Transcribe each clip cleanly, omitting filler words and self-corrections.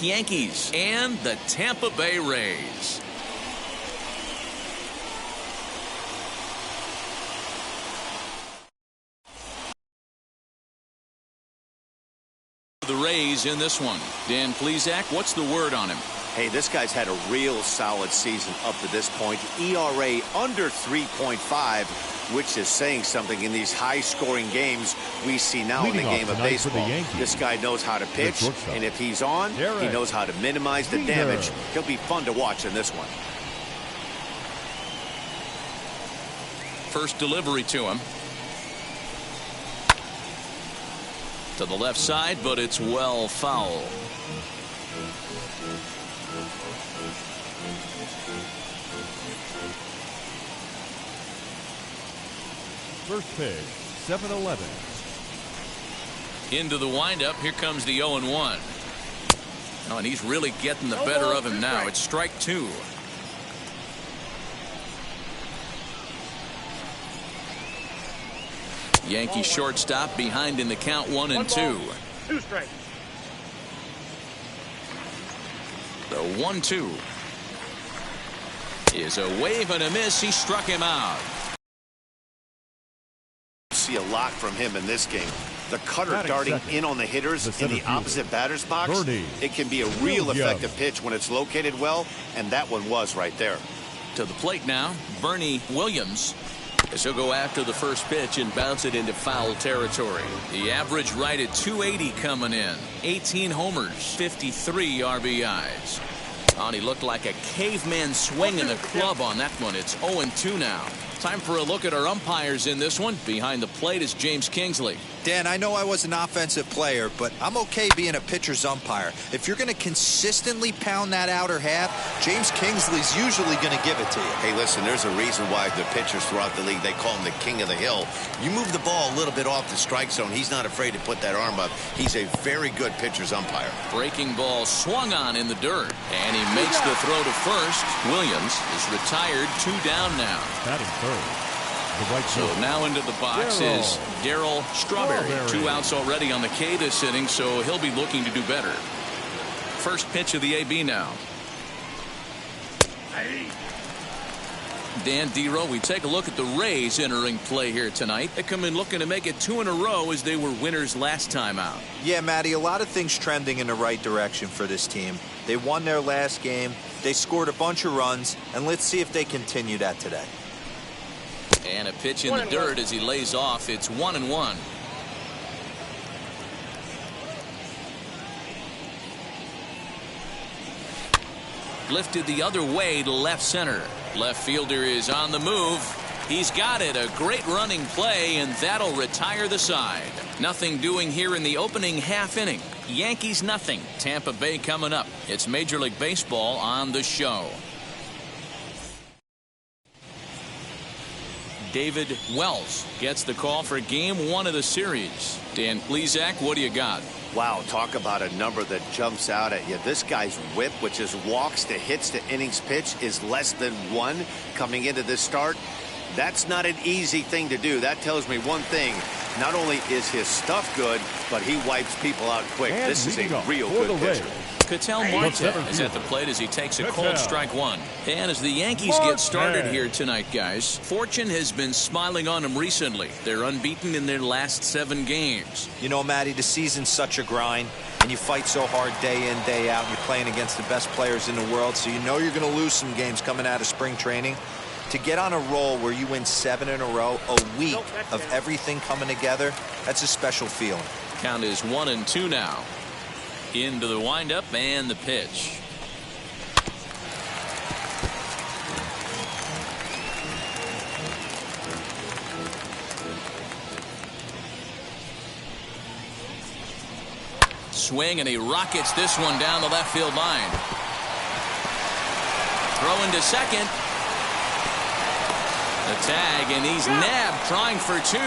Yankees and the Tampa Bay Rays. The Rays in this one. Dan Plesac, what's the word on him? Hey, this guy's had a real solid season up to this point. ERA under 3.5, which is saying something in these high-scoring games we see now in the game of baseball. This guy knows how to pitch, and if he's on, he knows how to minimize the damage. He'll be fun to watch in this one. First delivery to him. To the left side, but it's well foul. First pitch, 7-11. Into the windup. Here comes the 0-1. Oh, and he's really getting the better of him now. It's strike two. Yankee shortstop behind in the count, 1-2. 2 strikes. The 1-2 is a wave and a miss. He struck him out. See a lot from him in this game. The cutter darting in on the hitters in the opposite batter's box. It can be a real effective pitch when it's located well, and that one was right there. To the plate now, Bernie Williams. As he'll go after the first pitch and bounce it into foul territory. The average right at 280 coming in. 18 homers, 53 RBIs. Oh, and he looked like a caveman swinging the club on that one. It's 0-2 now. Time for a look at our umpires in this one. Behind the plate is James Kingsley. Dan, I know I was an offensive player, but I'm okay being a pitcher's umpire. If you're going to consistently pound that outer half, James Kingsley's usually going to give it to you. Hey, listen, there's a reason why the pitchers throughout the league, they call him the king of the hill. You move the ball a little bit off the strike zone, he's not afraid to put that arm up. He's a very good pitcher's umpire. Breaking ball swung on in the dirt, and he makes the throw to first. Williams is retired, 2 down now. Batting third. So now into the box is Darryl Strawberry. 2 outs already on the K this inning, so he'll be looking to do better. First pitch of the AB now. Dan Dero, we take a look at the Rays entering play here tonight. They come in looking to make it 2 in a row as they were winners last time out. Yeah, Matty, a lot of things trending in the right direction for this team. They won their last game. They scored a bunch of runs, and let's see if they continue that today. And a pitch in the dirt as he lays off. It's 1-1. Lifted the other way to left center. Left fielder is on the move. He's got it. A great running play, and that'll retire the side. Nothing doing here in the opening half inning. Yankees nothing. Tampa Bay coming up. It's Major League Baseball on the show. David Wells gets the call for game 1 of the series. Dan Plesac, what do you got? Wow, talk about a number that jumps out at you. This guy's whip, which is walks to hits to innings pitch, is less than 1 coming into this start. That's not an easy thing to do. That tells me one thing. Not only is his stuff good, but he wipes people out quick. And this is a real good pitcher. Ketel Marte is at the plate as he takes a cold strike 1. And as the Yankees get started here tonight, guys, fortune has been smiling on them recently. They're unbeaten in their last 7 games. You know, Matty, the season's such a grind, and you fight so hard day in, day out, and you're playing against the best players in the world, so you know you're going to lose some games coming out of spring training. To get on a roll where you win 7 in a row, a week of everything coming together, that's a special feeling. Count is 1-2 now. Into the windup and the pitch. Swing, and he rockets this one down the left field line. Throw into second. The tag, and he's nabbed, trying for 2.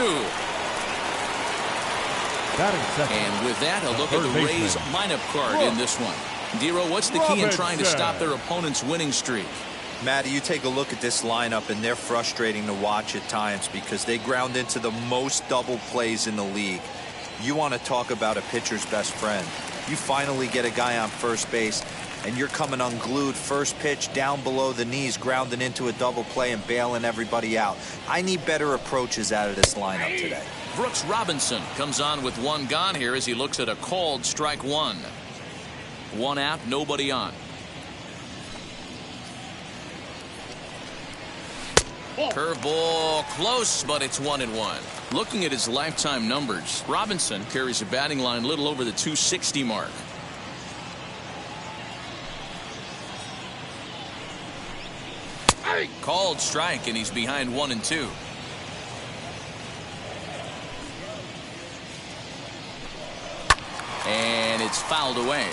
And with that, a look at the Rays lineup card in this one. Dero, what's the key in trying to stop their opponent's winning streak? Matty, you take a look at this lineup, and they're frustrating to watch at times because they ground into the most double plays in the league. You want to talk about a pitcher's best friend. You finally get a guy on first base, and you're coming unglued first pitch down below the knees, grounding into a double play and bailing everybody out. I need better approaches out of this lineup today. Brooks Robinson comes on with 1 gone here as he looks at a called strike 1. 1 out, nobody on. Curveball close, but it's 1-1. Looking at his lifetime numbers, Robinson carries a batting line a little over the 260 mark. Called strike, and he's behind 1-2. And it's fouled away.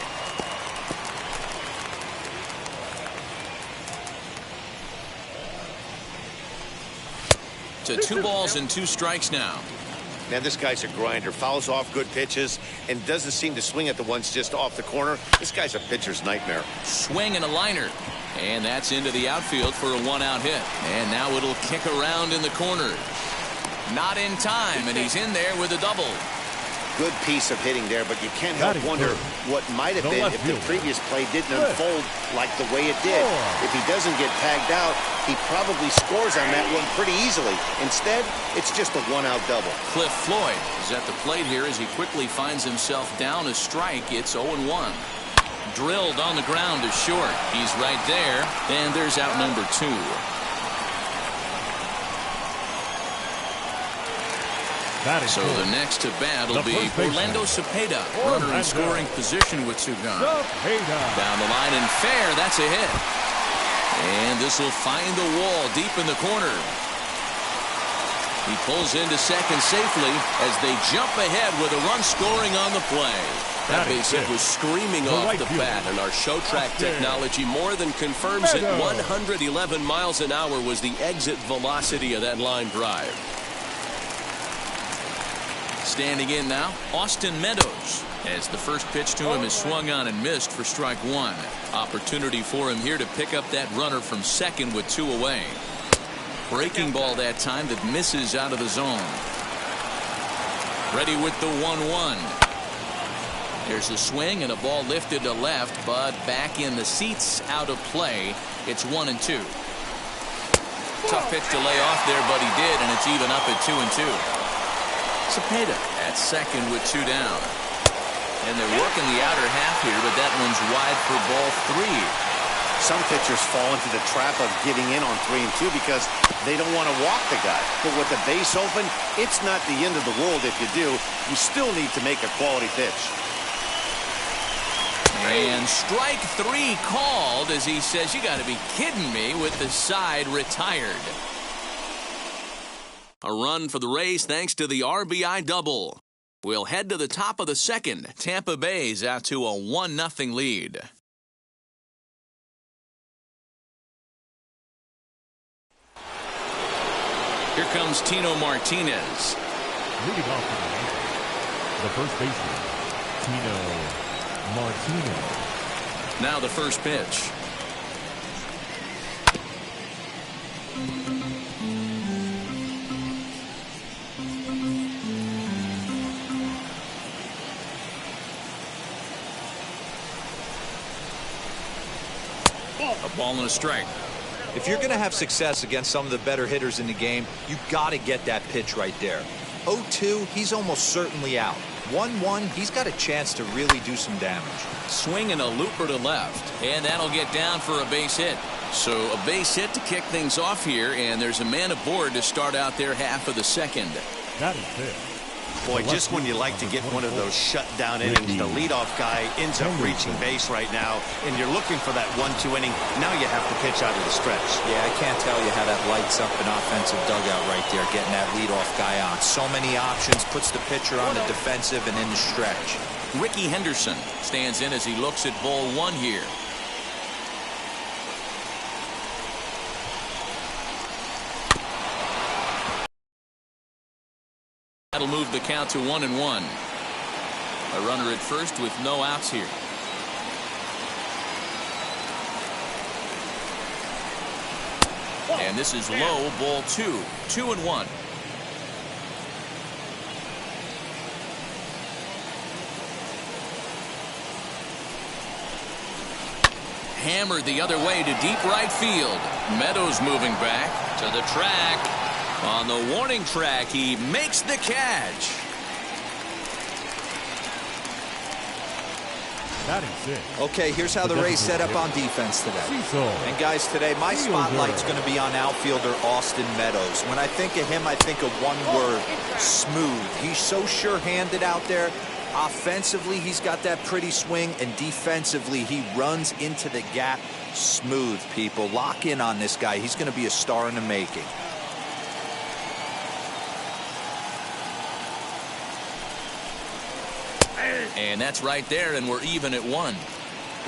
To 2 balls and 2 strikes now. Man, this guy's a grinder. Fouls off good pitches and doesn't seem to swing at the ones just off the corner. This guy's a pitcher's nightmare. Swing and a liner. And that's into the outfield for a 1-out hit. And now it'll kick around in the corner. Not in time, and he's in there with a double. Good piece of hitting there, but you can't help wonder what might have been if the previous play didn't unfold like the way it did. If he doesn't get tagged out, he probably scores on that one pretty easily. Instead, it's just a 1-out double. Cliff Floyd is at the plate here as he quickly finds himself down a strike. It's 0-1. Drilled on the ground to short. He's right there, and there's out number 2. So the next to bat will be Orlando Cepeda, runner in scoring position with 2 gone. Down the line and fair, that's a hit. And this will find the wall deep in the corner. He pulls into second safely as they jump ahead with a run scoring on the play. That base hit was screaming off the bat, and our show track technology more than confirms it. 111 miles an hour was the exit velocity of that line drive. Standing in now, Austin Meadows, as the first pitch to him is swung on and missed for strike 1. Opportunity for him here to pick up that runner from second with 2 away. Breaking ball that time that misses out of the zone. Ready with the 1-1. There's a swing and a ball lifted to left, but back in the seats, out of play. It's 1-2. Tough pitch to lay off there, but he did, and it's even up at 2-2. Cepeda at second with 2 down. And they're working the outer half here, but that one's wide for ball 3. Some pitchers fall into the trap of giving in on 3 and 2 because they don't want to walk the guy. But with the base open, it's not the end of the world if you do. You still need to make a quality pitch. And strike 3 called as he says, you got to be kidding me, with the side retired. A run for the Rays thanks to the RBI double. We'll head to the top of the second. Tampa Bay's out to a 1-0 lead. Here comes Tino Martinez. Leading off the first baseman, Tino Martinez. Now the first pitch. A ball and a strike. If you're going to have success against some of the better hitters in the game, you got to get that pitch right there. 0-2, he's almost certainly out. 1-1, he's got a chance to really do some damage. Swinging a looper to left, and that'll get down for a base hit. So a base hit to kick things off here, and there's a man aboard to start out their half of the second. That is it. Boy, just when you like to get one of those shutdown innings, the leadoff guy ends up reaching base right now, and you're looking for that 1-2 inning. Now you have to pitch out of the stretch. Yeah, I can't tell you how that lights up an offensive dugout right there, getting that leadoff guy on. So many options, puts the pitcher on the defensive and in the stretch. Ricky Henderson stands in as he looks at ball one here. That'll move the count to 1-1. A runner at first with no outs here. And this is low, ball 2. 2-1. Hammered the other way to deep right field. Meadows moving back to the track. On the warning track, he makes the catch. That is it. Okay, here's how the Rays set up on defense today. And guys, today my spotlight's going to be on outfielder Austin Meadows. When I think of him, I think of one word: smooth. He's so sure-handed out there. Offensively, he's got that pretty swing, and defensively, he runs into the gap. Smooth, people. Lock in on this guy. He's going to be a star in the making. And that's right there, and we're even at 1.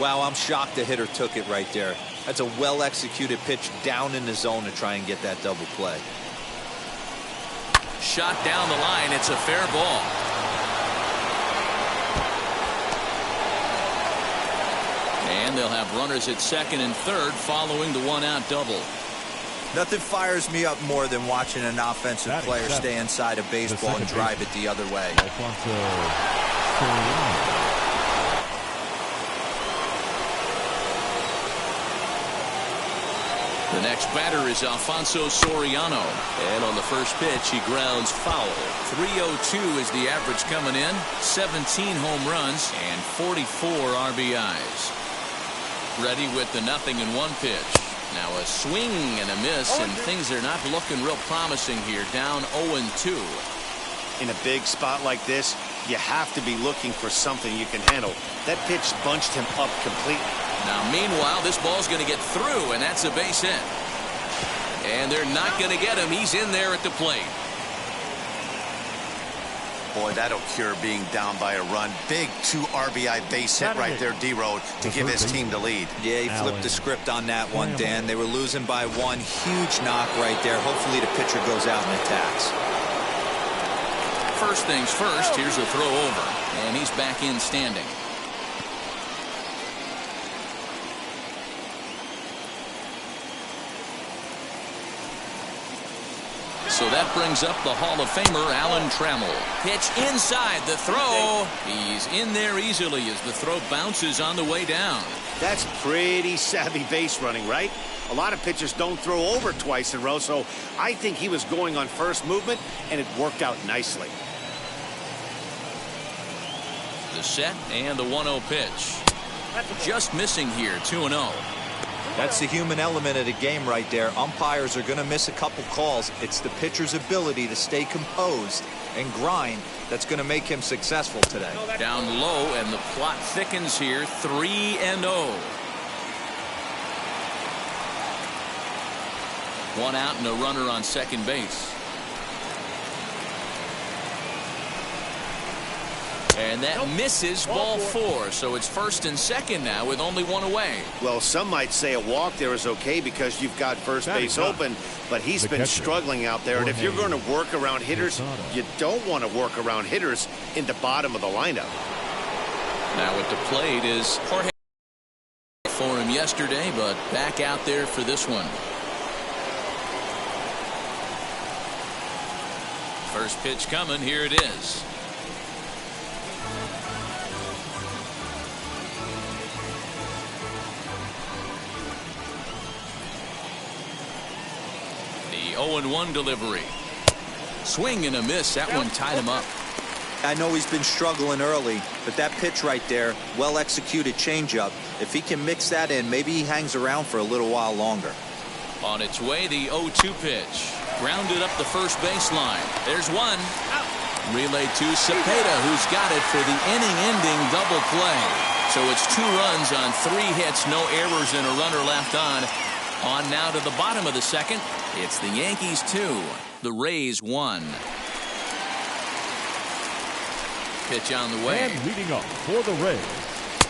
Wow, I'm shocked the hitter took it right there. That's a well-executed pitch down in the zone to try and get that double play. Shot down the line. It's a fair ball. And they'll have runners at second and third following the one-out double. Nothing fires me up more than watching an offensive player stay inside a baseball and drive it the other way. The next batter is Alfonso Soriano. And on the first pitch, he grounds foul. 302 is the average coming in. 17 home runs and 44 RBIs. Ready with the 0-1 pitch. Now a swing and a miss, and things are not looking real promising here. Down 0-2. In a big spot like this, you have to be looking for something you can handle. That pitch bunched him up completely. Now, meanwhile, this ball's going to get through, and that's a base hit. And they're not going to get him. He's in there at the plate. Boy, that'll cure being down by a run. Big 2 RBI base hit right there, D-Road, to give his team the lead. Yeah, he flipped the script on that one, Dan. They were losing by 1. Huge knock right there. Hopefully the pitcher goes out and attacks. First things first, here's a throw over, and he's back in standing. So that brings up the Hall of Famer, Alan Trammell. Pitch inside, the throw. He's in there easily as the throw bounces on the way down. That's pretty savvy base running, right? A lot of pitchers don't throw over twice in a row, so I think he was going on first movement, and it worked out nicely. The set and the 1-0 pitch. Just missing here, 2-0. That's the human element of the game right there. Umpires are going to miss a couple calls. It's the pitcher's ability to stay composed and grind that's going to make him successful today. Down low, and the plot thickens here, 3-0. 1 out and a runner on second base. And that misses ball 4, so it's first and second now with only 1 away. Well, some might say a walk there is okay because you've got first base open, but he's been struggling out there. And if you're going to work around hitters, you don't want to work around hitters in the bottom of the lineup. Now at the plate is Jorge for him yesterday, but back out there for this one. First pitch coming, here it is. The 0-1 delivery. Swing and a miss. That one tied him up. I know he's been struggling early, but that pitch right there, well-executed changeup. If he can mix that in, maybe he hangs around for a little while longer. On its way, the 0-2 pitch. Grounded up the first baseline. There's one. Out. Relayed to Cepeda, who's got it for the inning-ending double play. So it's 2 runs on 3 hits, no errors, and a runner left on. On now to the bottom of the second. It's the Yankees 2, the Rays 1. Pitch on the way. And leading up for the Rays,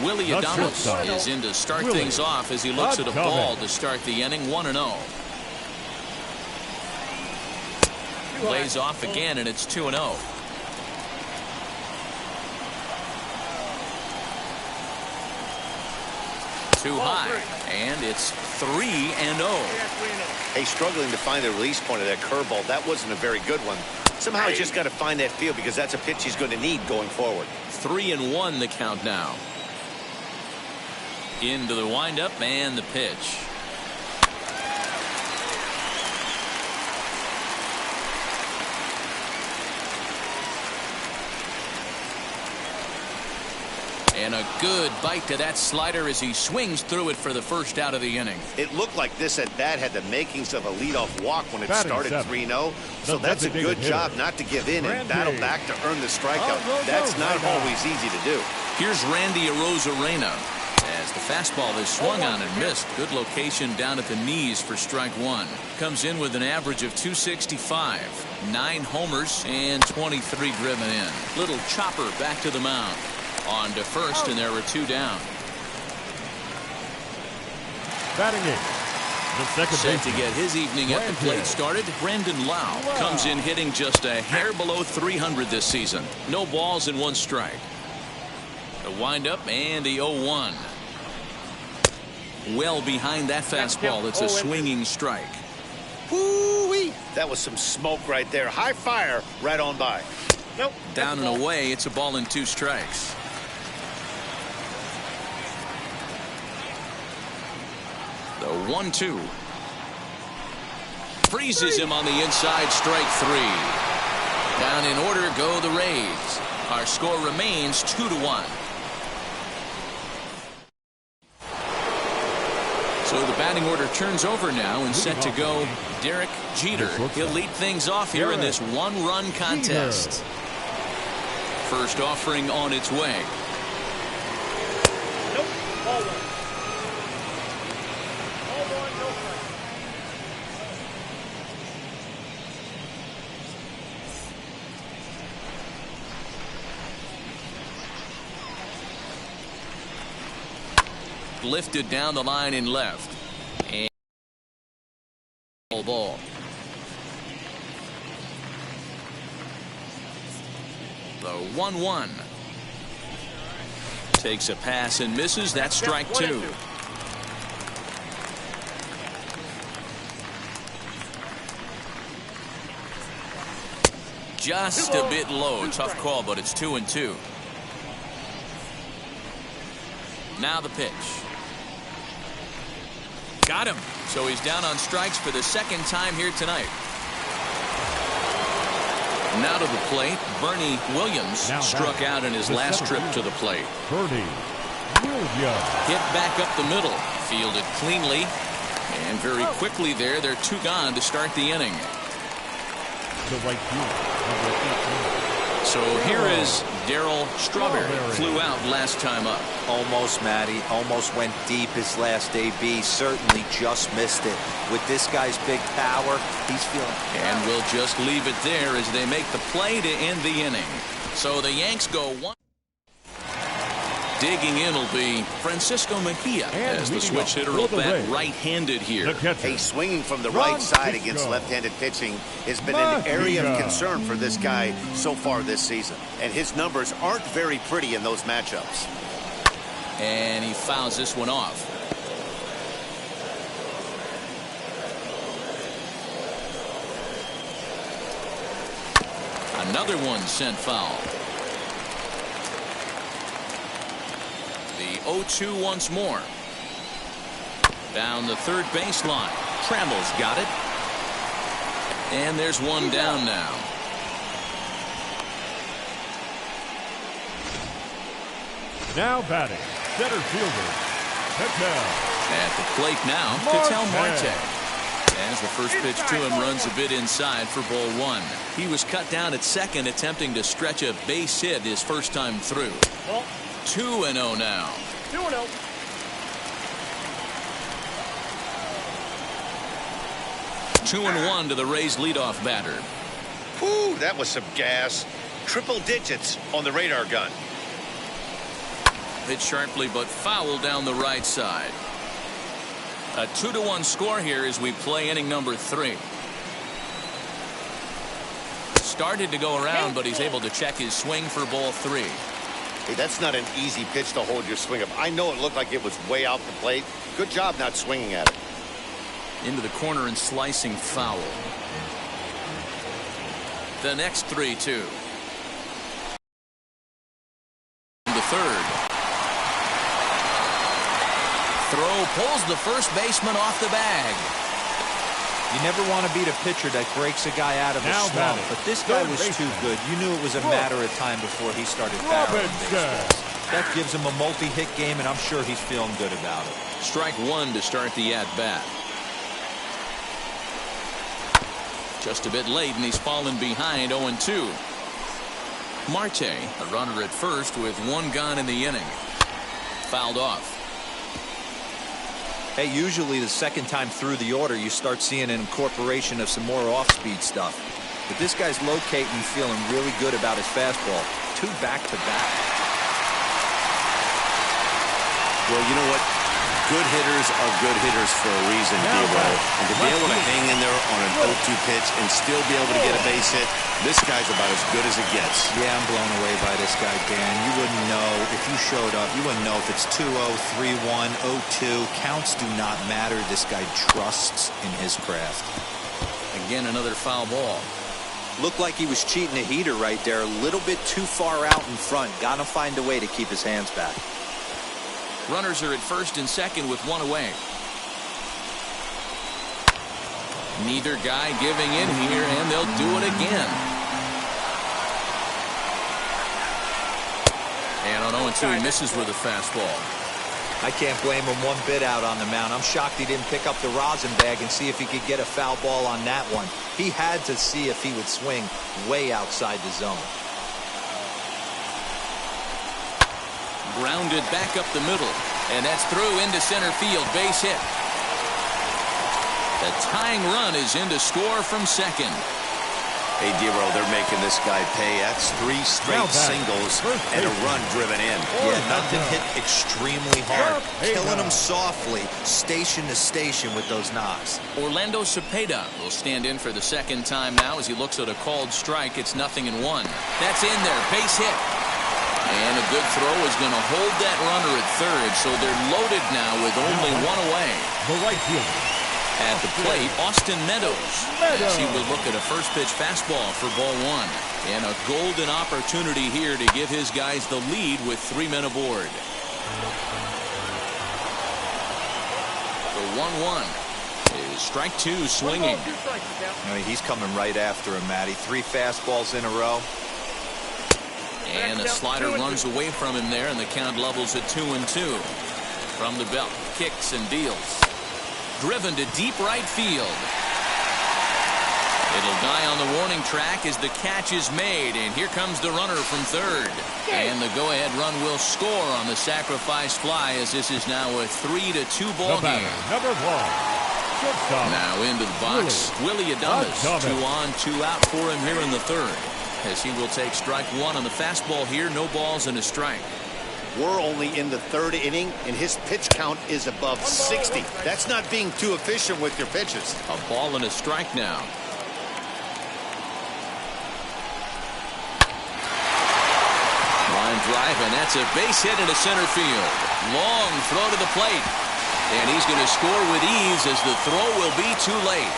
Willie Adames is in to start things off as he looks at a ball to start the inning. 1-0. Lays off again, and it's 2-0. Too high, and it's 3-0. Hey, struggling to find the release point of that curveball. That wasn't a very good one. Somehow he's just got to find that feel, because that's a pitch he's going to need going forward. 3-1 the count now. Into the windup and the pitch. And a good bite to that slider as he swings through it for the first out of the inning. It looked like this at bat had the makings of a leadoff walk when it started 3-0. So that's a good job not to give in and battle back to earn the strikeout. That's not always easy to do. Here's Randy Arozarena as the fastball is swung on and missed. Good location down at the knees for strike 1. Comes in with an average of 265, 9 homers, and 23 driven in. Little chopper back to the mound. On to first, and there were 2 down. Batting 8, the second set to get his evening at the plate started. Brendan Lau comes in hitting just a hair below 300 this season. No balls and 1 strike. The windup and the 0-1. Well behind that fastball. It's a swinging strike. Woo-wee. That was some smoke right there. High fire right on by. Nope. Down and away. It's a ball and 2 strikes. The 1-2. Freezes him on the inside. Strike 3. Down in order go the Rays. Our score remains 2-1. So the batting order turns over now, and set to go Derek Jeter. He'll lead things off here in this 1-run contest. First offering on its way. Nope. Ball 1. Ball 1, no strike. Lifted down the line in left. And ball. The 1-1. Takes a pass and misses. That's strike 2. Just a bit low. Tough call, but it's 2-2. Now the pitch. Got him. So he's down on strikes for the second time here tonight. Now to the plate, Bernie Williams struck out in his last trip to the plate. Bernie Williams. Hit back up the middle. Fielded cleanly. And very quickly there, they're 2 gone to start the inning. To right field. So here is Darryl Strawberry. Flew out last time up. Almost, Matty. Almost went deep his last AB. Certainly just missed it. With this guy's big power, he's feeling. And we'll just leave it there as they make the play to end the inning. So the Yanks go 1. Digging in will be Francisco Mejia as the switch hitter will bat right-handed here. Hey, swinging from the right side against left-handed pitching has been an area of concern for this guy so far this season. And his numbers aren't very pretty in those matchups. And he fouls this one off. Another one sent foul. The 0-2 once more. Down the third baseline. Trammell's got it. And there's one down now. Now batting, center fielder, Patel. At the plate now, Patel Marte. As the first pitch to him runs a bit inside for ball one. He was cut down at second, attempting to stretch a base hit his first time through. 2-0 now. 2-0. 2-1 to the Rays leadoff batter. Whew, that was some gas. Triple digits on the radar gun. Hit sharply but foul down the right side. A 2-1 score here as we play inning number 3. Started to go around, but he's able to check his swing for ball 3. Hey, that's not an easy pitch to hold your swing up. I know it looked like it was way out the plate. Good job not swinging at it. Into the corner and slicing foul. The next 3-2. The third. Throw pulls the first baseman off the bag. You never want to beat a pitcher that breaks a guy out of a slump, but this guy was too good. You knew it was a matter of time before he started barreling baseballs. That gives him a multi-hit game, and I'm sure he's feeling good about it. Strike one to start the at-bat. Just a bit late, and he's fallen behind 0-2. Marte, a runner at first with one gone in the inning. Fouled off. Hey, usually the second time through the order, you start seeing an incorporation of some more off-speed stuff. But this guy's locating and feeling really good about his fastball. 2 back-to-back. Well, you know what? Good hitters are good hitters for a reason, D-Roll. And to be able to hang in there on an 0-2 pitch and still be able to get a base hit, this guy's about as good as it gets. Yeah, I'm blown away by this guy, Dan. You wouldn't know if you showed up. You wouldn't know if it's 2-0, 3-1, 0-2. Counts do not matter. This guy trusts in his craft. Again, another foul ball. Looked like he was cheating a heater right there. A little bit too far out in front. Got to find a way to keep his hands back. Runners are at first and second with one away. Neither guy giving in here, and they'll do it again. And on 0-2, he misses with a fastball. I can't blame him one bit out on the mound. I'm shocked he didn't pick up the rosin bag and see if he could get a foul ball on that one. He had to see if he would swing way outside the zone. Grounded back up the middle, and that's through into center field. Base hit. The tying run is in to score from second. Hey, D-Roll, they're making this guy pay. That's 3 straight singles and a run driven in. Yeah, nothing hit extremely hard. Killing him softly, station to station with those knocks. Orlando Cepeda will stand in for the second time now as he looks at a called strike. It's 0-1. That's in there. Base hit. And a good throw is going to hold that runner at third, so they're loaded now with only one away. The right fielder. At the plate, Austin Meadows, as he will look at a first pitch fastball for ball one. And a golden opportunity here to give his guys the lead with 3 men aboard. The 1-1 is strike 2 swinging. He's coming right after him, Matty. 3 fastballs in a row. And the slider runs away from him there, and the count levels at 2-2. From the belt, kicks and deals. Driven to deep right field. It'll die on the warning track as the catch is made, and here comes the runner from third. And the go-ahead run will score on the sacrifice fly, as this is now a 3-2 ball game. Number 1. Shortstop. Now into the box, Willie Adames. 2 on, 2 out for him here in the third, as he will take strike 1 on the fastball here. No balls and a strike. We're only in the 3rd inning, and his pitch count is above 60. That's not being too efficient with your pitches. A ball and a strike now. Line drive, and that's a base hit into center field. Long throw to the plate, and he's going to score with ease as the throw will be too late.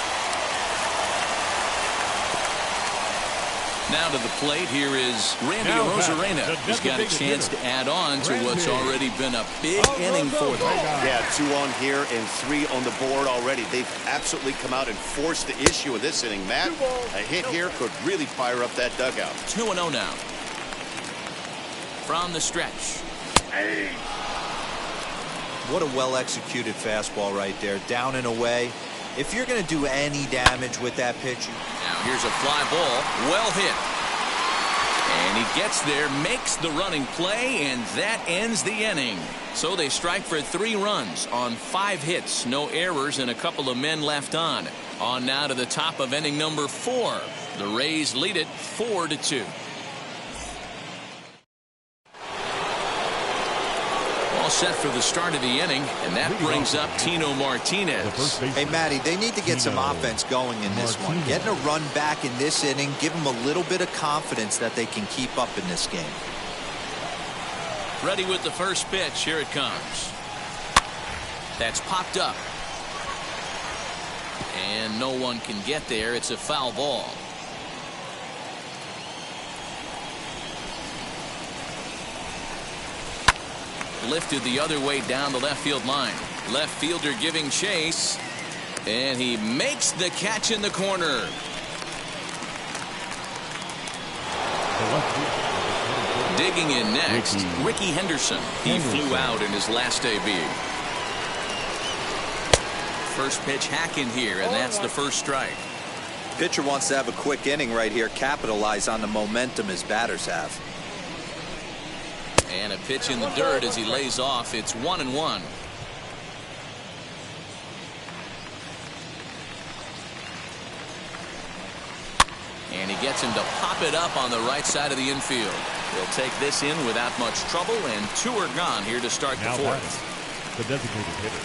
Now to the plate, here is Randy Arozarena. He's got a chance to add on to what's already been a big inning for them. Yeah, 2 on here and 3 on the board already. They've absolutely come out and forced the issue of this inning, Matt. A hit here could really fire up that dugout. 2-0 now. From the stretch. What a well-executed fastball right there. Down and away. If you're going to do any damage with that pitch. Now here's a fly ball. Well hit. And he gets there, makes the running play, and that ends the inning. So they strike for 3 runs on 5 hits. No errors and a couple of men left on. On now to the top of inning number 4. The Rays lead it 4-2. All set for the start of the inning, and that brings up Tino Martinez. Hey, Matty, they need to get some offense going in this one. Getting a run back in this inning, give them a little bit of confidence that they can keep up in this game. Ready with the first pitch. Here it comes. That's popped up. And no one can get there. It's a foul ball. Lifted the other way down the left field line. Left fielder giving chase. And he makes the catch in the corner. Digging in next, Ricky Henderson. He flew out in his last AB. First pitch hacking here, and that's the first strike. Pitcher wants to have a quick inning right here, capitalize on the momentum his batters have. And a pitch in the dirt as he lays off. It's 1-1. And he gets him to pop it up on the right side of the infield. He'll take this in without much trouble, and 2 are gone here to start the 4th. The designated hitter,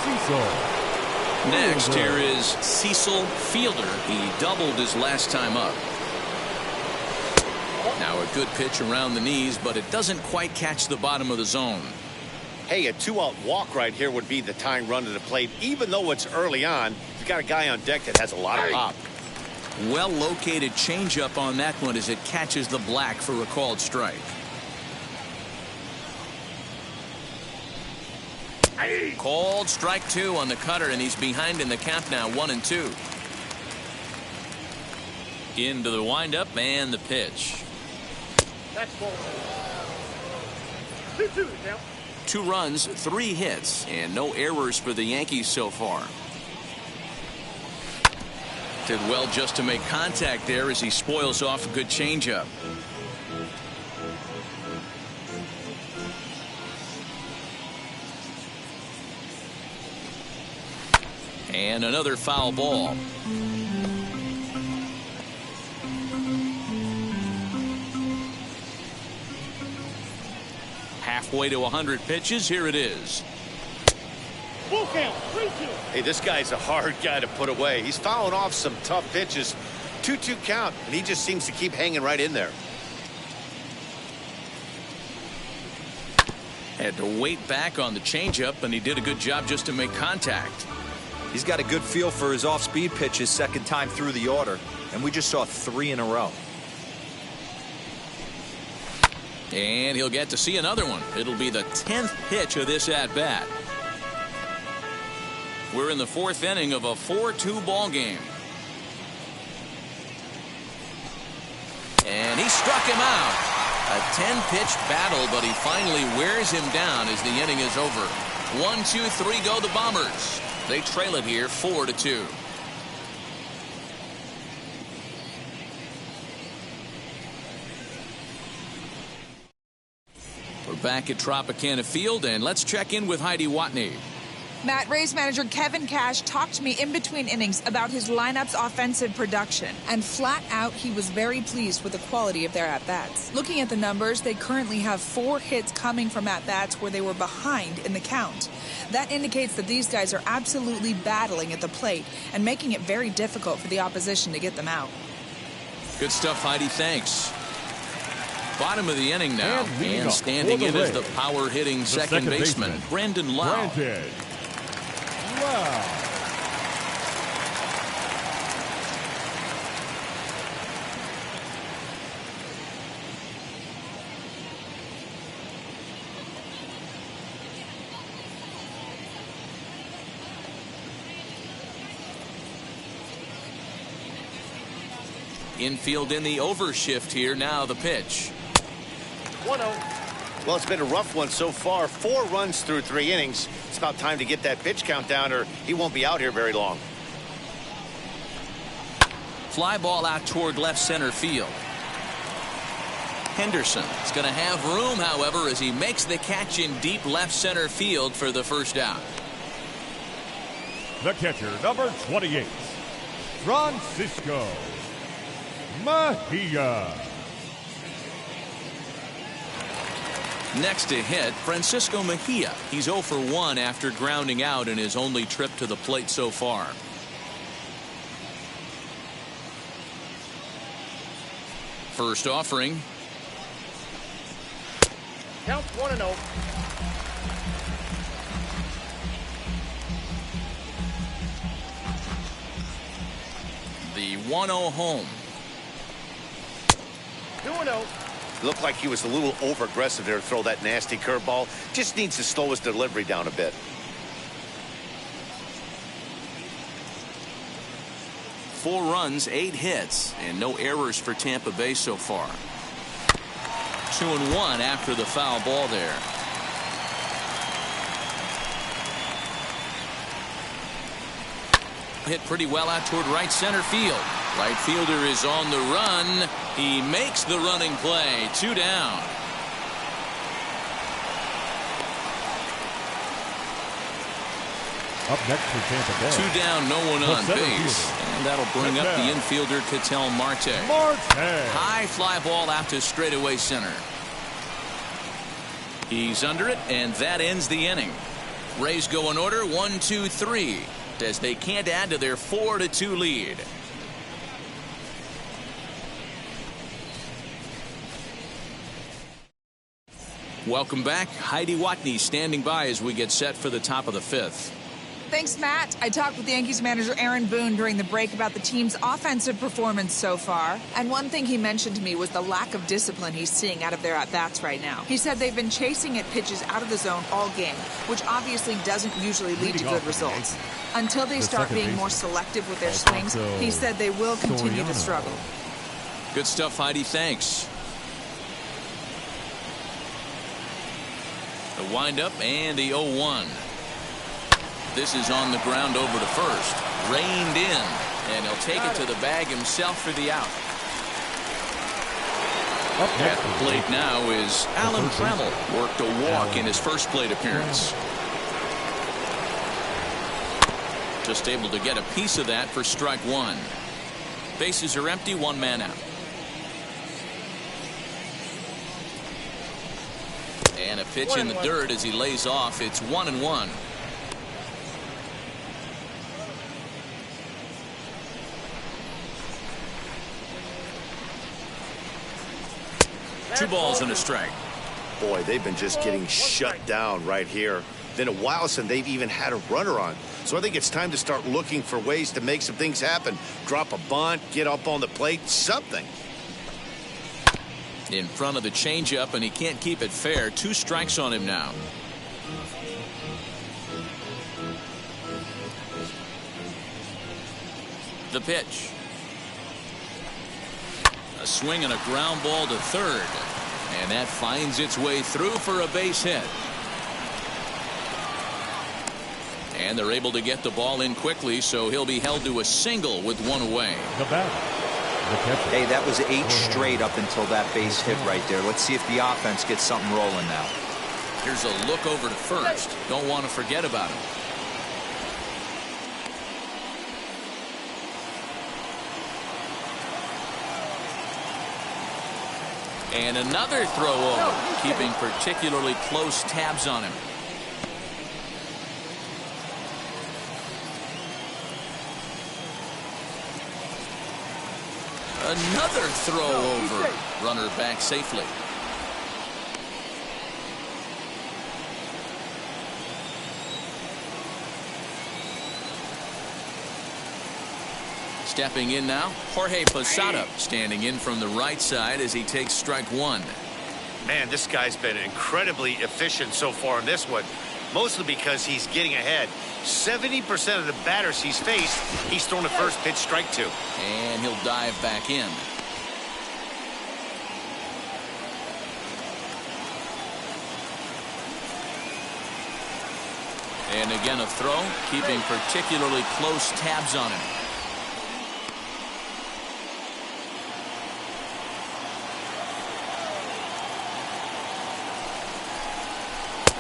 Cecil. Next, here is Cecil Fielder. He doubled his last time up. Now a good pitch around the knees, but it doesn't quite catch the bottom of the zone. Hey, a 2-out walk right here would be the tying run to the plate. Even though it's early on, he's got a guy on deck that has a lot of pop. Well located changeup on that one as it catches the black for a called strike. Called strike 2 on the cutter, and he's behind in the count now, 1-2. Into the windup and the pitch. That's ball. 2-2 now. 2 runs, 3 hits, and no errors for the Yankees so far. Did well just to make contact there as he spoils off a good changeup. And another foul ball. Halfway to 100 pitches. Here it is. Full count. 3-2. Hey, this guy's a hard guy to put away. He's fouling off some tough pitches. 2-2 count, and he just seems to keep hanging right in there. Had to wait back on the changeup, and he did a good job just to make contact. He's got a good feel for his off-speed pitches second time through the order, and we just saw 3 in a row. And he'll get to see another one. It'll be the 10th pitch of this at-bat. We're in the 4th inning of a 4-2 ball game. And he struck him out. A 10-pitch battle, but he finally wears him down as the inning is over. 1-2-3 go the Bombers. They trail it here 4-2. We're back at Tropicana Field, and let's check in with Heidi Watney. Matt, Rays manager Kevin Cash talked to me in between innings about his lineup's offensive production, and flat out he was very pleased with the quality of their at-bats. Looking at the numbers, they currently have 4 hits coming from at-bats where they were behind in the count. That indicates that these guys are absolutely battling at the plate and making it very difficult for the opposition to get them out. Good stuff, Heidi. Thanks. Bottom of the inning now, and standing in as the power-hitting second baseman, Brandon Lau. Wow. Infield in the overshift here. Now the pitch. 1-0. Well, it's been a rough one so far. 4 runs through 3 innings. It's about time to get that pitch count down, or he won't be out here very long. Fly ball out toward left center field. Henderson is going to have room, however, as he makes the catch in deep left center field for the first out. The catcher, number 28, Francisco Mejia. Next to hit, Francisco Mejia. He's 0 for 1 after grounding out in his only trip to the plate so far. First offering. Count 1-0. The 1-0 home. 2-0. Looked like he was a little over-aggressive there to throw that nasty curveball. Just needs to slow his delivery down a bit. 4 runs, 8 hits, and no errors for Tampa Bay so far. 2-1 after the foul ball there. Hit pretty well out toward right center field. Right fielder is on the run. He makes the running play. 2 down. Up next for Tampa Bay. 2 down, no one on base. And that'll bring up the infielder, Ketel Marte. High fly ball out to straightaway center. He's under it, and that ends the inning. Rays go in order 1-2-3 as they can't add to their 4-2 lead. Welcome back. Heidi Watney standing by as we get set for the top of the 5th. Thanks, Matt. I talked with Yankees manager Aaron Boone during the break about the team's offensive performance so far. And one thing he mentioned to me was the lack of discipline he's seeing out of their at-bats right now. He said they've been chasing at pitches out of the zone all game, which obviously doesn't usually lead to good results. Until they start being more selective with their swings, he said they will continue to struggle. Good stuff, Heidi. Thanks. The windup and the 0-1. This is on the ground over to first. Reined in. And he'll take it to the bag himself for the out. At the plate now is Alan Trammell. Worked a walk in his first plate appearance. Just able to get a piece of that for strike 1. Bases are empty, 1 man out. And a pitch in the dirt as he lays off. It's 1-1. Two balls and a strike. Boy, they've been just getting shut down right here. Been a while since they've even had a runner on. So I think it's time to start looking for ways to make some things happen. Drop a bunt, get up on the plate, something. In front of the changeup, and he can't keep it fair. 2 strikes on him now. The pitch. A swing and a ground ball to third. And that finds its way through for a base hit. And they're able to get the ball in quickly, so he'll be held to a single with 1 away. The batter. Hey, that was 8 straight up until that base hit right there. Let's see if the offense gets something rolling now. Here's a look over to first. Don't want to forget about him. And another throw over, keeping particularly close tabs on him. Another throw over. Runner back safely. Stepping in now, Jorge Posada standing in from the right side as he takes strike 1. Man, this guy's been incredibly efficient so far in this one, mostly because he's getting ahead. 70% of the batters he's faced, he's thrown a first pitch strike to. And he'll dive back in. And again, a throw, keeping particularly close tabs on him.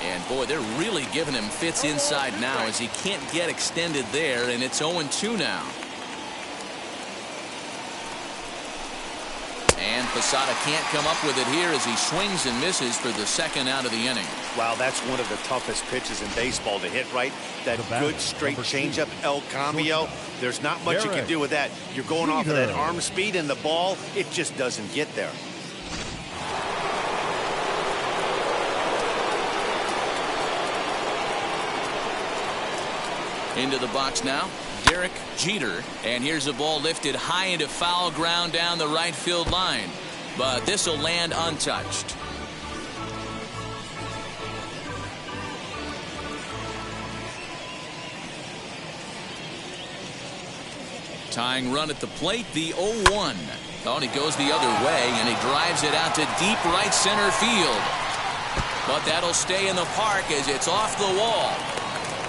And boy, they're really giving him fits inside now as he can't get extended there, and it's 0-2 now. And Posada can't come up with it here as he swings and misses for the second out of the inning. Wow, that's one of the toughest pitches in baseball to hit, right? That good straight changeup, El Cambio. There's not much you can do with that. You're going off of that arm speed, and the ball, it just doesn't get there. Into the box now, Derek Jeter, and here's a ball lifted high into foul ground down the right field line, but this will land untouched. Tying run at the plate, the 0-1. Oh, and he goes the other way, and he drives it out to deep right center field. But that'll stay in the park as it's off the wall.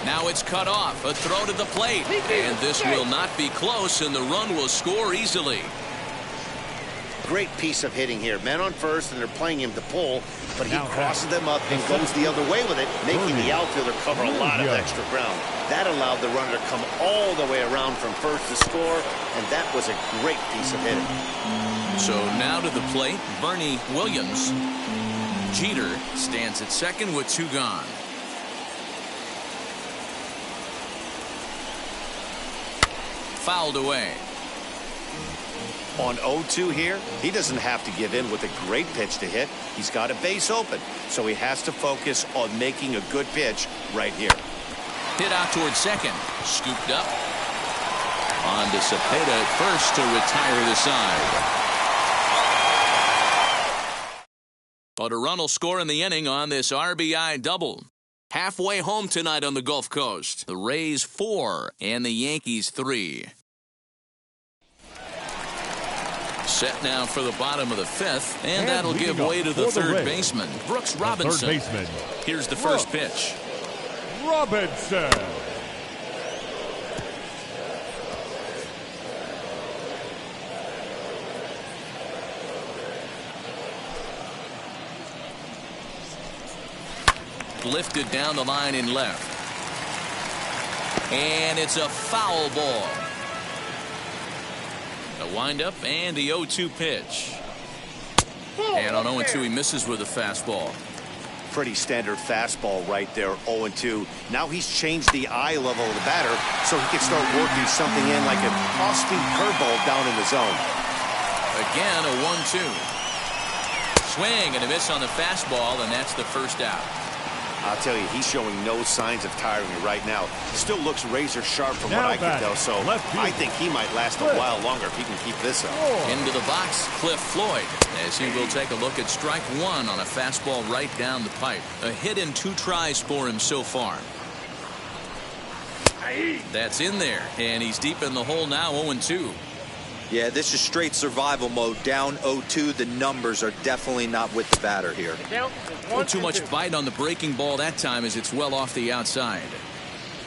Now it's cut off, a throw to the plate, and this will not be close, and the run will score easily. Great piece of hitting here. Men on first, and they're playing him to pull, but he crosses them up and goes the other way with it, making the outfielder cover a lot of extra ground. That allowed the runner to come all the way around from first to score, and that was a great piece of hitting. So now to the plate, Bernie Williams. Jeter stands at second with 2 gone. Fouled away. On 0-2 here, he doesn't have to give in with a great pitch to hit. He's got a base open, so he has to focus on making a good pitch right here. Hit out towards second. Scooped up. On to Cepeda at first to retire the side. But a run will score in the inning on this RBI double. Halfway home tonight on the Gulf Coast. The Rays 4 and the Yankees 3. Set now for the bottom of the 5th, and that'll give way to the third baseman, Brooks Robinson. Here's the first pitch. Robinson. Lifted down the line in left. And it's a foul ball. The windup and the 0-2 pitch. And on 0-2 he misses with a fastball. Pretty standard fastball right there, 0-2. Now he's changed the eye level of the batter so he can start working something in like an off-speed curveball down in the zone. Again, a 1-2. Swing and a miss on the fastball, and that's the first out. I'll tell you, he's showing no signs of tiring right now. Still looks razor sharp from what I can tell, so I think he might last a while longer if he can keep this up. Into the box, Cliff Floyd, as he will take a look at strike 1 on a fastball right down the pipe. A hit in 2 tries for him so far. That's in there, and he's deep in the hole now, 0-2. Yeah, this is straight survival mode. Down 0-2. The numbers are definitely not with the batter here. Not too much bite on the breaking ball that time as it's well off the outside.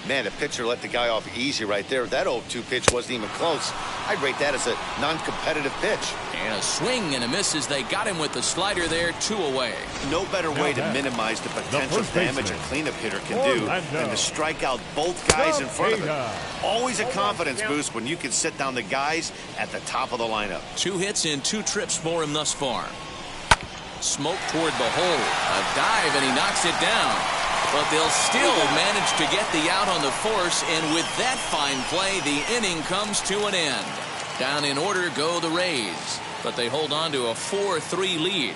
Man, the pitcher let the guy off easy right there. That 0-2 pitch wasn't even close. I'd rate that as a non-competitive pitch. And a swing and a miss as they got him with the slider there, 2 away. No better way to minimize the potential damage a cleanup hitter can do than to strike out both guys in front of him. Always a confidence boost when you can sit down the guys at the top of the lineup. 2 hits and 2 trips for him thus far. Smoke toward the hole. A dive and he knocks it down. But they'll still manage to get the out on the force, and with that fine play, the inning comes to an end. Down in order go the Rays, but they hold on to a 4-3 lead.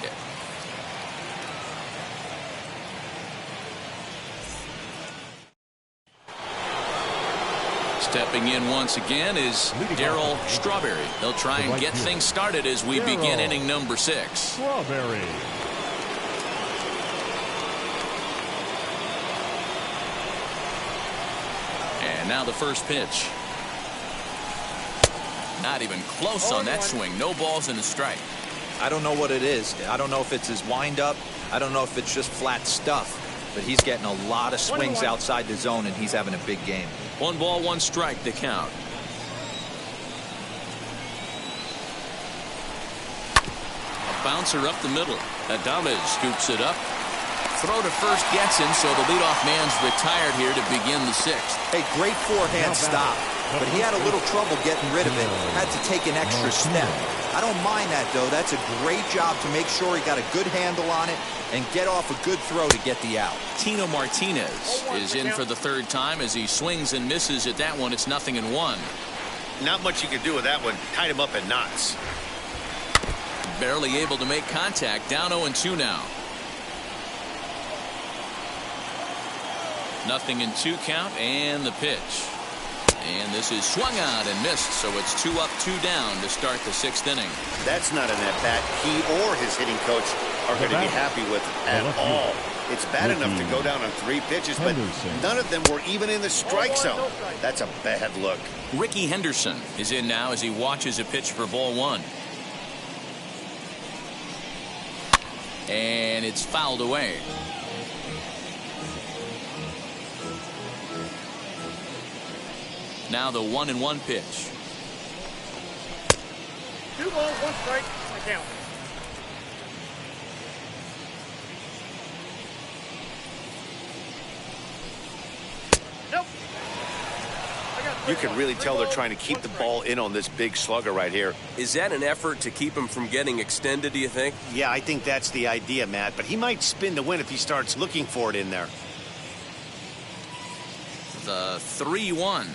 Stepping in once again is Darryl Strawberry. They'll try and get things started as we begin inning number 6. Strawberry. And now the first pitch. Not even close on that swing. No balls and a strike. I don't know what it is. I don't know if it's his windup. I don't know if it's just flat stuff. but he's getting a lot of swings outside the zone, and he's having a big game. 1 ball, 1 strike, the count. A bouncer up the middle. Adames scoops it up. Throw to first gets him, so the leadoff man's retired here to begin the 6th. Hey, great forehand stop, but he had a little trouble getting rid of it. Had to take an extra step. I don't mind that, though. That's a great job to make sure he got a good handle on it and get off a good throw to get the out. Tino Martinez is in for the 3rd time as he swings and misses at that one. It's 0-1. Not much you can do with that one. Tied him up in knots. Barely able to make contact. Down 0-2 now. 0-2 count, and the pitch. And this is swung out and missed, so it's 2 up, 2 down to start the 6th inning. That's not an at-bat he or his hitting coach are going to be happy with at all. It's bad enough to go down on 3 pitches, but none of them were even in the strike zone. That's a bad look. Ricky Henderson is in now as he watches a pitch for ball 1. And it's fouled away. Now the 1-1 pitch. 2 balls, 1 strike, the count. Nope. You can really tell they're trying to keep the ball in on this big slugger right here. Is that an effort to keep him from getting extended, do you think? Yeah, I think that's the idea, Matt, but he might spin to win if he starts looking for it in there. The 3-1.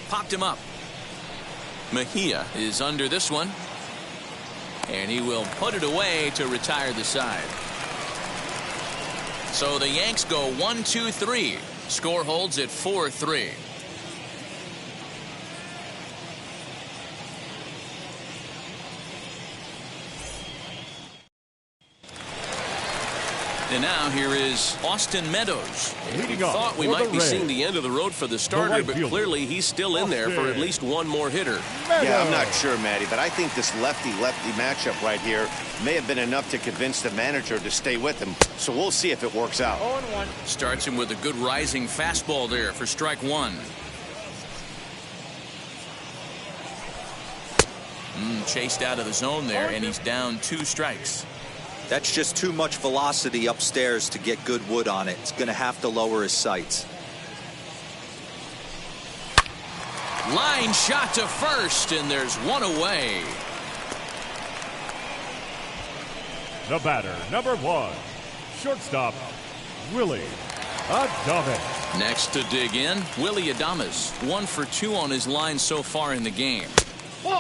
Popped him up. Mejia is under this one. And he will put it away to retire the side. So the Yanks go 1-2-3. Score holds at 4-3. And now here is Austin Meadows. Leading We off thought we for might the be Rays, seeing the end of the road for the starter, right but fielder, clearly he's still in there for at least 1 more hitter. Yeah, I'm not sure, Matty, but I think this lefty-lefty matchup right here may have been enough to convince the manager to stay with him. So we'll see if it works out. 0-1. Starts him with a good rising fastball there for strike 1. Chased out of the zone there, and he's down 2 strikes. That's just too much velocity upstairs to get good wood on it. It's going to have to lower his sights. Line shot to first, and there's 1 away. The batter, number 1, shortstop, Willie Adames. Next to dig in, Willie Adames. 1 for 2 on his line so far in the game.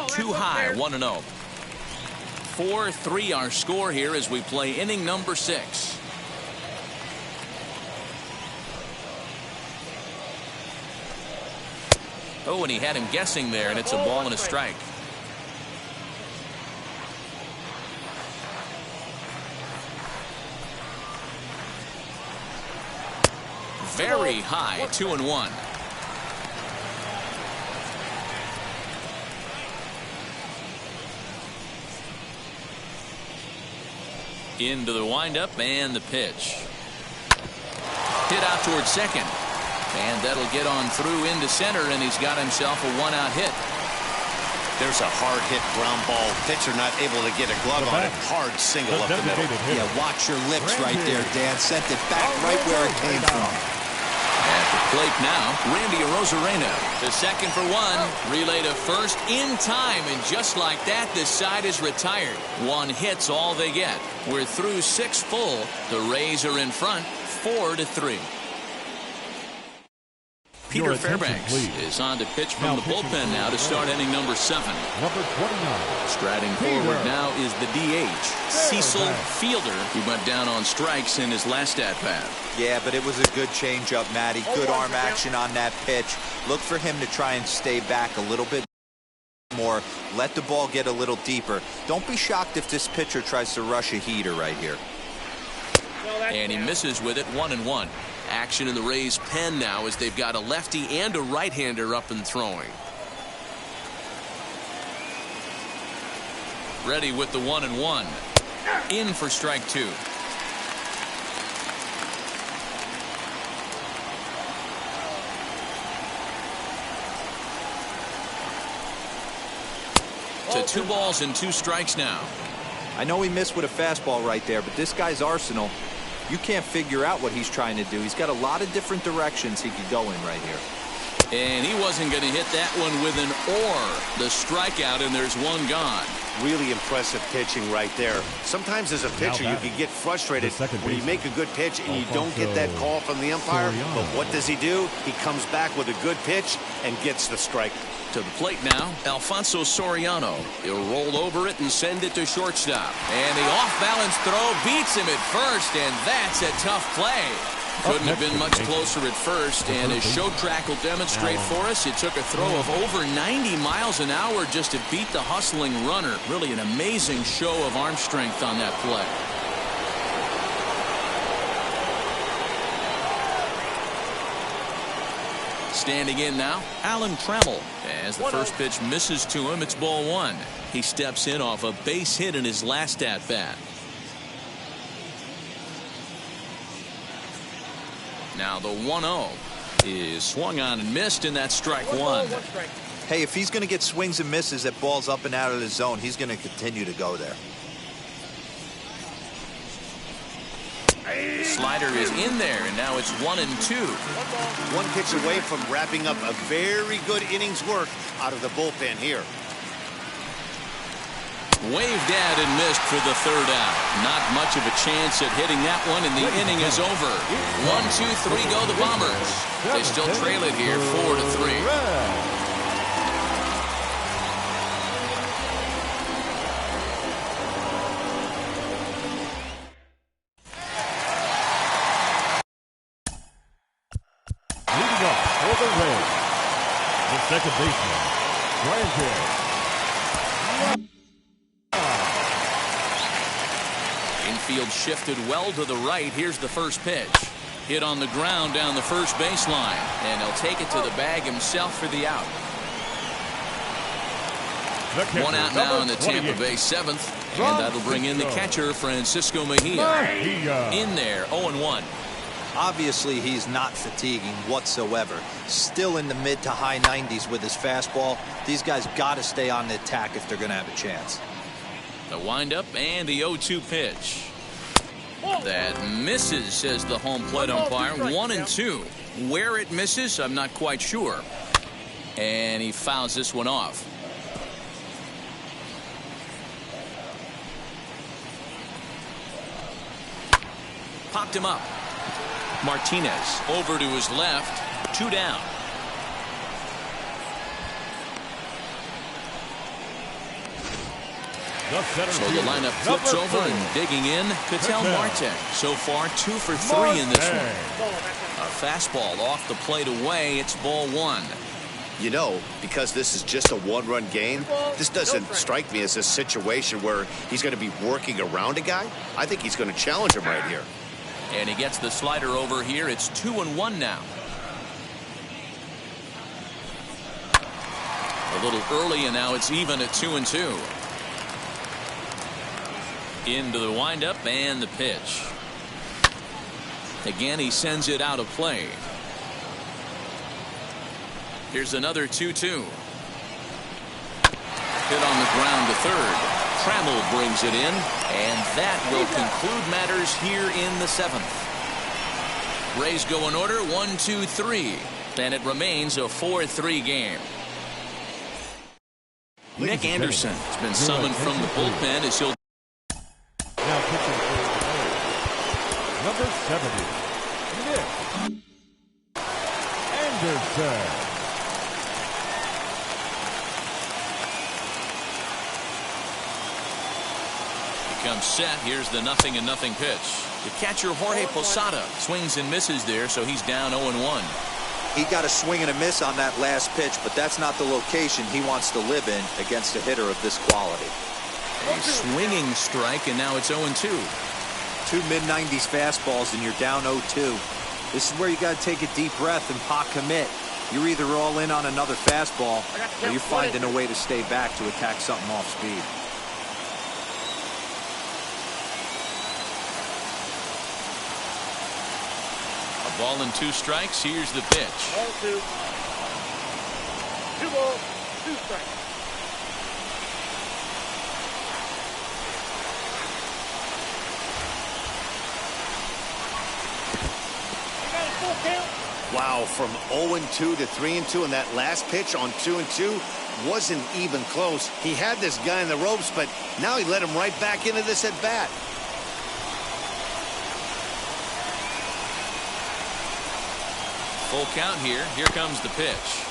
Too high, 1-0. 4-3 our score here as we play inning number 6. Oh, and he had him guessing there, and it's a ball and a strike. Very high, 2-1. Into the windup and the pitch. Hit out towards second. And that'll get on through into center, and he's got himself a 1-out hit. There's a hard hit ground ball. Pitcher not able to get a glove on it. Hard single up the middle. Yeah, watch your lips right there, Dan. Sent it back right where it came from. At the plate now, Randy Arozarena to second for 1. Relay to first in time, and just like that, this side is retired. 1 hit's all they get. We're through 6 full. The Rays are in front, 4-3. Peter Fairbanks is on to pitch from the bullpen now to start inning number 7. Number 29. Striding forward now is the DH, Cecil Fielder, who went down on strikes in his last at-bat. Yeah, but it was a good changeup, Matty. Good arm action on that pitch. Look for him to try and stay back a little bit more. Let the ball get a little deeper. Don't be shocked if this pitcher tries to rush a heater right here. And he misses with it, 1-1. Action in the Rays' pen now as they've got a lefty and a right-hander up and throwing. Ready with the 1-1. In for strike 2. to 2 balls and 2 strikes now. I know he missed with a fastball right there, but this guy's arsenal, you can't figure out what he's trying to do. He's got a lot of different directions he could go in right here. And he wasn't going to hit that one with an the strikeout, and there's 1 gone. Really impressive pitching right there. Sometimes as a pitcher you can get frustrated when you make a good pitch and you don't get that call from the umpire. But what does he do? He comes back with a good pitch and gets the strike. To the plate now, Alfonso Soriano. He'll roll over it and send it to shortstop. And the off-balance throw beats him at first, and that's a tough play. Couldn't have been much closer at first, and as show track will demonstrate for us, it took a throw of over 90 miles an hour just to beat the hustling runner. Really an amazing show of arm strength on that play. Standing in now, Alan Trammell. As the first pitch misses to him, it's ball 1. He steps in off a base hit in his last at-bat. Now the 1-0 is swung on and missed, and that's strike 1. Hey, if he's going to get swings and misses at balls up and out of the zone, he's going to continue to go there. Slider is in there, and now it's 1-2. 1 pitch away from wrapping up a very good innings work out of the bullpen here. Waved at and missed for the 3rd out. Not much of a chance at hitting that one, and the inning is over. 1, 2, 3 go the Bombers. They still trail it here 4-3. Second baseman, Brian. Infield shifted well to the right. Here's the first pitch. Hit on the ground down the first baseline, and he'll take it to the bag himself for the out. 1 out now in the Tampa Bay 7th, and that'll bring in the catcher, Francisco Mejia. In there, 0-1. Obviously, he's not fatiguing whatsoever. Still in the mid to high 90s with his fastball. These guys got to stay on the attack if they're going to have a chance. The windup and the 0-2 pitch. That misses, says the home plate umpire. 1-2. Where it misses, I'm not quite sure. And he fouls this one off. Popped him up. Martinez over to his left. 2 down. So the lineup flips over and digging in. Ketel Marte so far 2 for 3 in this one. A fastball off the plate away. It's ball 1. You know, because this is just a 1-run game, this doesn't strike me as a situation where he's going to be working around a guy. I think he's going to challenge him right here. And he gets the slider over here. It's 2-1 now. A little early, and now it's even at 2-2. Into the windup and the pitch. Again, he sends it out of play. Here's another 2-2. Hit on the ground to third. Trammell brings it in, and that will conclude matters here in the 7th. Rays go in order 1, 2, 3, and it remains a 4-3 game. Nick Anderson has been summoned from the bullpen as he'll now pitching for number 70, Nick Anderson. Comes set. Here's the 0-0 pitch. The catcher Jorge Posada swings and misses there, so he's down 0-1. He got a swing and a miss on that last pitch, but that's not the location he wants to live in against a hitter of this quality. A swinging strike, and now it's 0-2. 2 mid-90s fastballs, and you're down 0-2. This is where you got to take a deep breath and pot commit. You're either all in on another fastball, or you're finding a way to stay back to attack something off speed. A ball and 2 strikes. Here's the pitch. 2 balls, 2 strikes. count. Wow, from 0-2 to 3-2, and that last pitch on 2-2 wasn't even close. He had this guy in the ropes, but now he let him right back into this at bat. Full count here. Here comes the pitch.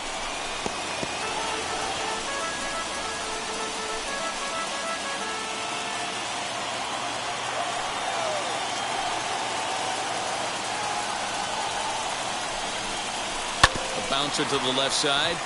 Bouncer to the left side.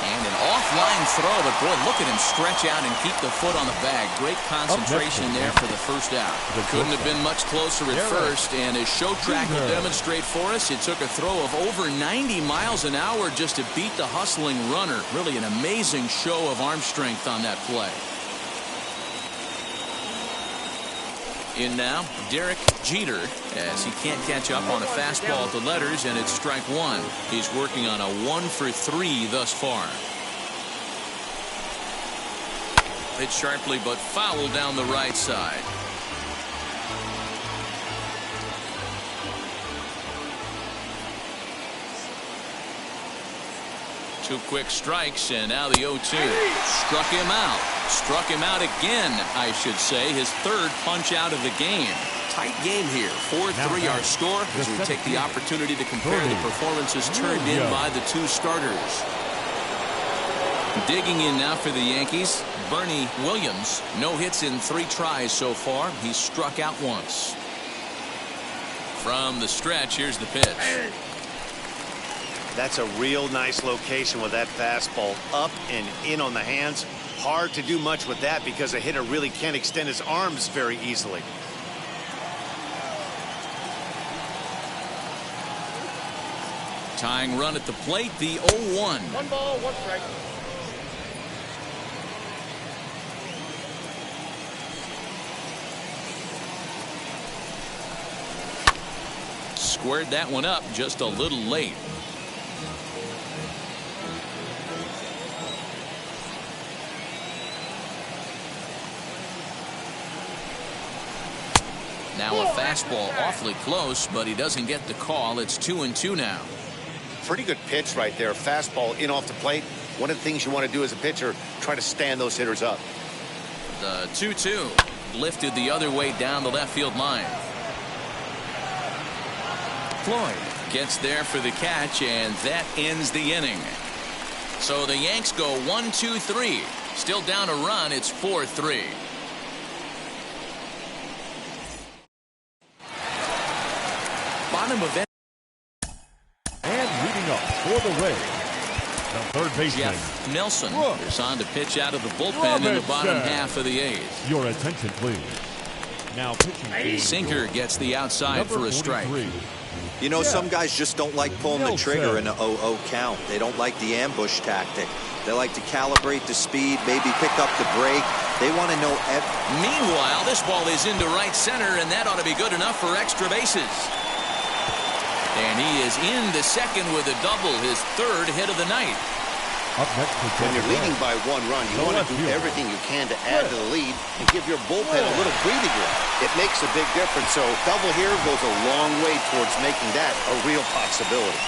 And an offline throw, but boy, look at him stretch out and keep the foot on the bag. Great concentration there for the first out. Couldn't have been much closer at first, and as show track will demonstrate for us, it took a throw of over 90 miles an hour just to beat the hustling runner. Really an amazing show of arm strength on that play. In now, Derek Jeter, as he can't catch up on a fastball at the letters, and it's strike one. He's working on a 1-for-3 thus far. Hit sharply, but foul down the right side. Two quick strikes, and now the 0-2. Struck him out. Struck him out again, I should say. His third punch out of the game. Tight game here. 4-3 our score as we take the opportunity to compare the performances turned in by the two starters. Digging in now for the Yankees, Bernie Williams. No hits in 3 tries so far. He's struck out once. From the stretch, here's the pitch. That's a real nice location with that fastball up and in on the hands. Hard to do much with that because a hitter really can't extend his arms very easily. Tying run at the plate, the 0-1. 1 ball, 1 strike. Squared that one up just a little late. Now a fastball awfully close, but he doesn't get the call. It's 2-2 now. Pretty good pitch right there. Fastball in off the plate. One of the things you want to do as a pitcher, try to stand those hitters up. The 2-2 lifted the other way down the left field line. Floyd gets there for the catch, and that ends the inning. So the Yanks go 1-2-3. Still down a run. It's 4-3. Bottom of it. And leading up for the Rays, the third baseman, Jeff Nelson is on to pitch out of the bullpen in the bottom half of the 8th. Your attention, please. Now pitching. Sinker gets the outside for a strike. You know, some guys just don't like pulling the trigger in an 0-0 count. They don't like the ambush tactic. They like to calibrate the speed, maybe pick up the break. They want to know. Meanwhile, this ball is into right center, and that ought to be good enough for extra bases. And he is in the second with a double, his third hit of the night. Up next, when you're leading by 1 run, you want to do everything you can to add to the lead and give your bullpen a little breathing room. It makes a big difference. So double here goes a long way towards making that a real possibility.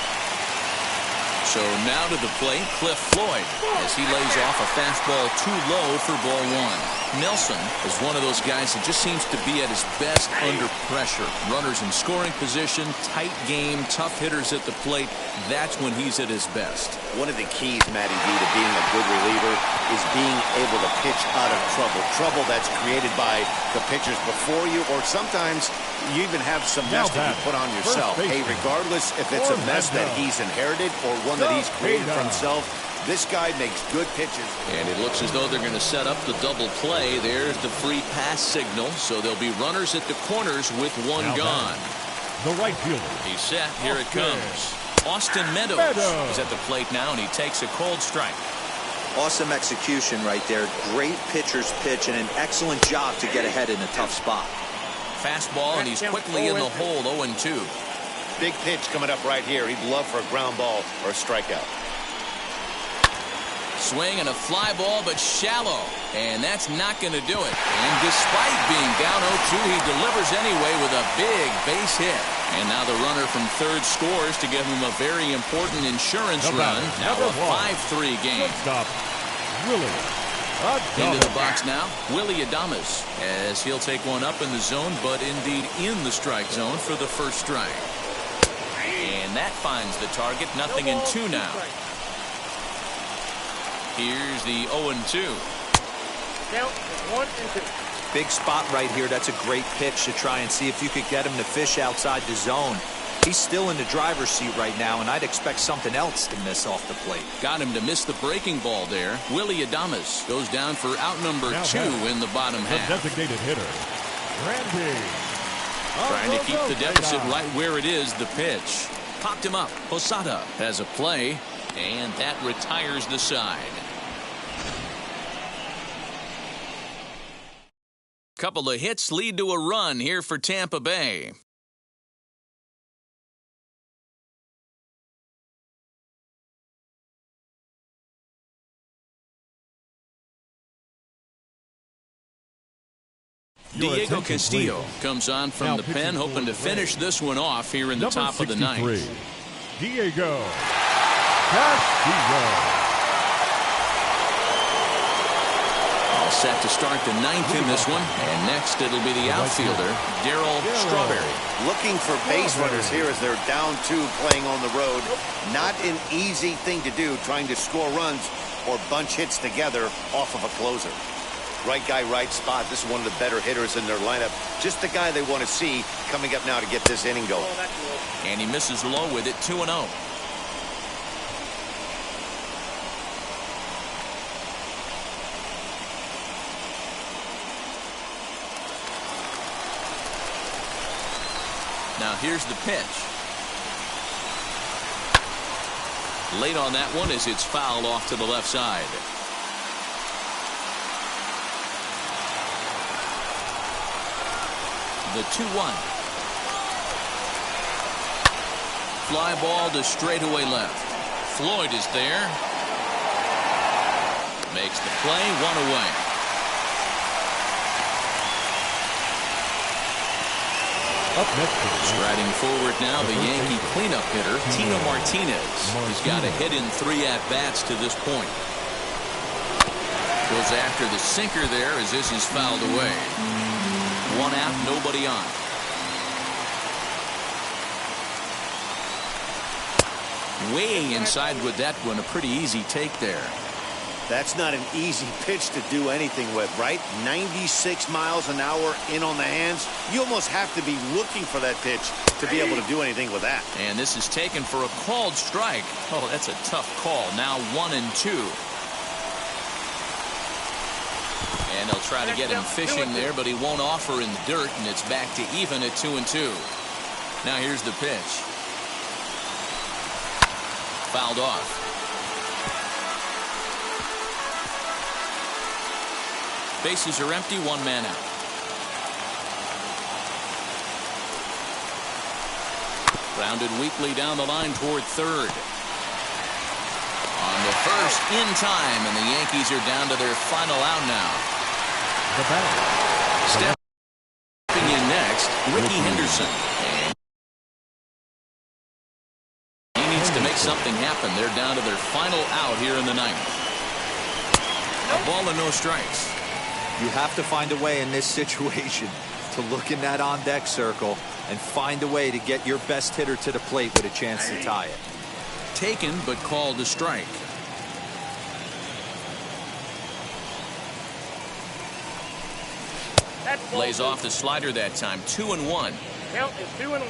So now to the plate, Cliff Floyd, as he lays off a fastball too low for ball 1. Nelson is one of those guys that just seems to be at his best under pressure. Runners in scoring position, tight game, tough hitters at the plate. That's when he's at his best. One of the keys, Matty D, to being a good reliever is being able to pitch out of trouble. Trouble that's created by the pitchers before you, or sometimes you even have some mess that you put on yourself. Hey, regardless if it's a mess that he's inherited or one that he's created for himself, this guy makes good pitches. And it looks as though they're going to set up the double play. There's the free pass signal. So there'll be runners at the corners with 1 gone. The right fielder. He's set. Here it comes. Austin Meadows is at the plate now, and he takes a cold strike. Awesome execution right there. Great pitcher's pitch and an excellent job to get ahead in a tough spot. Fastball, and he's quickly in the hole, 0-2. Big pitch coming up right here. He'd love for a ground ball or a strikeout. Swing and a fly ball, but shallow. And that's not going to do it. And despite being down 0-2, he delivers anyway with a big base hit. And now the runner from third scores to give him a very important insurance run. Now a 5-3 game. Stop. Willie. Into the box now, Willie Adames, as he'll take one up in the zone, but indeed in the strike zone for the first strike. And that finds the target. Nothing in 2 now. Here's the 0-2. Count 1 and 2. Big spot right here. That's a great pitch to try and see if you could get him to fish outside the zone. He's still in the driver's seat right now, and I'd expect something else to miss off the plate. Got him to miss the breaking ball there. Willie Adames goes down for out number 2 in the bottom half. The designated hitter, Randy. Trying to keep the deficit right where it is. The pitch popped him up. Posada has a play, and that retires the side. Couple of hits lead to a run here for Tampa Bay. Diego Castillo comes on from the pen, hoping to finish this one off here in the top of the ninth. Diego Castillo. All set to start the ninth in this one. And next it'll be the outfielder, Darryl Strawberry. Looking for base runners here as they're down 2 playing on the road. Not an easy thing to do, trying to score runs or bunch hits together off of a closer. Right guy, right spot. This is one of the better hitters in their lineup. Just the guy they want to see coming up now to get this inning going. And he misses low with it, 2-0. Now here's the pitch. Late on that one as it's fouled off to the left side. The 2-1. Fly ball to straightaway left. Floyd is there. Makes the play, 1 away. Up next, striding forward now, the Yankee cleanup hitter, Tino Martinez. He's got a hit in 3 at-bats to this point. Goes after the sinker there as this is fouled away. 1 out, nobody on. Way inside with that one, a pretty easy take there. That's not an easy pitch to do anything with, right? 96 miles an hour in on the hands. You almost have to be looking for that pitch to be able to do anything with that. And this is taken for a called strike. Oh, that's a tough call. Now 1-2. And they'll try to get him fishing there, but he won't offer in the dirt, and it's back to even at 2-2. Now here's the pitch. Fouled off. Bases are empty, 1 man out. Grounded weakly down the line toward third. On the first, in time, and the Yankees are down to their final out now. Stepping in next, Ricky Henderson. And he needs to make something happen. They're down to their final out here in the ninth. A ball and no strikes. You have to find a way in this situation to look in that on-deck circle and find a way to get your best hitter to the plate with a chance to tie it. Taken, but called a strike. Lays off the slider that time. 2-1. Count is 2-1.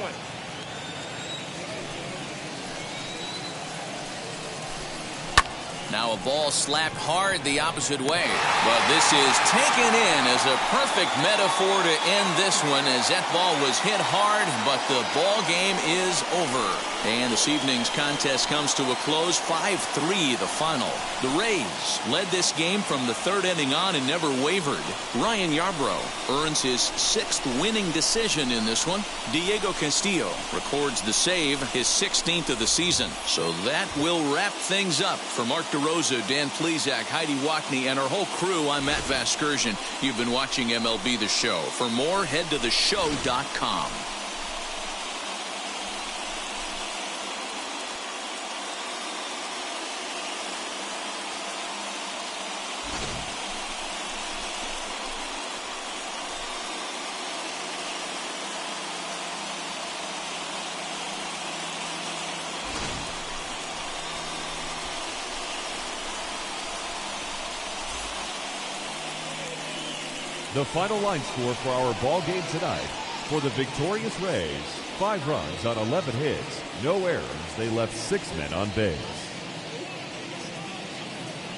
Now a ball slapped hard the opposite way. But this is taken in as a perfect metaphor to end this one, as that ball was hit hard, but the ball game is over. And this evening's contest comes to a close, 5-3 the final. The Rays led this game from the third inning on and never wavered. Ryan Yarbrough earns his 6th winning decision in this one. Diego Castillo records the save, his 16th of the season. So that will wrap things up. For Mark DeRosa, Dan Plesac, Heidi Wackney, and our whole crew, I'm Matt Vasgersian. You've been watching MLB The Show. For more, head to theshow.com. The final line score for our ball game tonight. For the victorious Rays, 5 runs on 11 hits, no errors. They left 6 men on base.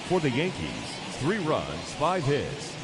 For the Yankees, 3 runs, 5 hits.